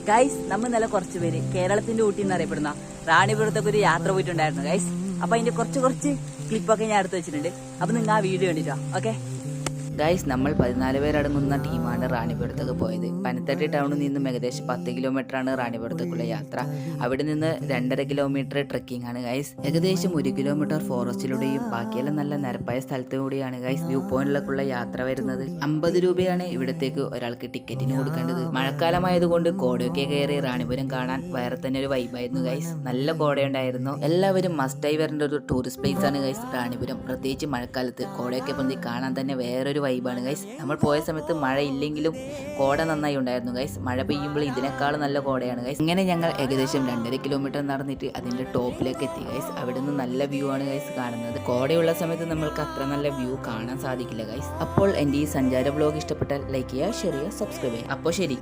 Guys നമ്മൾ നല്ല കുറച്ച് പേര് കേരളത്തിന്റെ ഊട്ടി എന്നറിയപ്പെടുന്ന റാണിപുരത്തൊക്കെ ഒരു യാത്ര പോയിട്ടുണ്ടായിരുന്നു ഗൈസ്. അപ്പൊ അതിന്റെ കുറച്ച് ക്ലിപ്പൊക്കെ ഞാൻ എടുത്ത് വെച്ചിട്ടുണ്ട്. അപ്പൊ നിങ്ങൾ ആ വീഡിയോ കണ്ടിട്ടോ. ഓക്കെ ഗൈസ്, നമ്മൾ 14 പേരടങ്ങുന്ന ടീമാണ് റാണിപുരത്തൊക്കെ പോയത്. പനത്തട്ടി ടൗണിൽ നിന്നും ഏകദേശം 10 കിലോമീറ്ററാണ് റാണിപുരത്തേക്കുള്ള യാത്ര. അവിടെ നിന്ന് 2.5 കിലോമീറ്റർ ട്രെക്കിംഗ് ആണ് ഗൈസ്. ഏകദേശം 1 കിലോമീറ്റർ ഫോറസ്റ്റിലൂടെയും ബാക്കിയെല്ലാം നല്ല നിരപ്പായ സ്ഥലത്തിലൂടെയാണ് ഗൈസ് വ്യൂ പോയിന്റിലേക്കുള്ള യാത്ര വരുന്നത്. 50 രൂപയാണ് ഇവിടത്തേക്ക് ഒരാൾക്ക് ടിക്കറ്റിന് കൊടുക്കേണ്ടത്. മഴക്കാലമായതുകൊണ്ട് കോടയൊക്കെ കയറി റാണിപുരം കാണാൻ വേറെ തന്നെ ഒരു വൈബായിരുന്നു ഗൈസ്. നല്ല കോടയുണ്ടായിരുന്നു. എല്ലാവരും മസ്റ്റായി വരേണ്ട ഒരു ടൂറിസ്റ്റ് പ്ലേസ് ആണ് ഗൈസ് റാണിപുരം. പ്രത്യേകിച്ച് മഴക്കാലത്ത് കോടയൊക്കെ പൊന്തി കാണാൻ തന്നെ വേറൊരു വൈബാണ് ഗൈസ്. നമ്മൾ പോയ സമയത്ത് മഴ ഇല്ലെങ്കിലും കോട നന്നായി ഉണ്ടായിരുന്നു ഗൈസ്. മഴ പെയ്യുമ്പോൾ ഇതിനേക്കാളും നല്ല കോടയാണ് ഗൈസ്. ഇങ്ങനെ ഞങ്ങൾ ഏകദേശം 2.5 കിലോമീറ്റർ നടന്നിട്ട് അതിന്റെ ടോപ്പിലേക്ക് എത്തി ഗൈസ്. അവിടെ നിന്ന് നല്ല വ്യൂ ആണ് ഗൈസ് കാണുന്നത്. കോടയുള്ള സമയത്ത് നമ്മൾക്ക് അത്ര നല്ല വ്യൂ കാണാൻ സാധിക്കില്ല ഗൈസ്. അപ്പോൾ എൻ്റെ ഈ സഞ്ചാര വ്ലോഗ് ഇഷ്ടപ്പെട്ടാൽ ലൈക്ക് ചെയ്യുക, ഷെയർ ചെയ്യുക, സബ്സ്ക്രൈബ് ചെയ്യുക. അപ്പോൾ ശരി.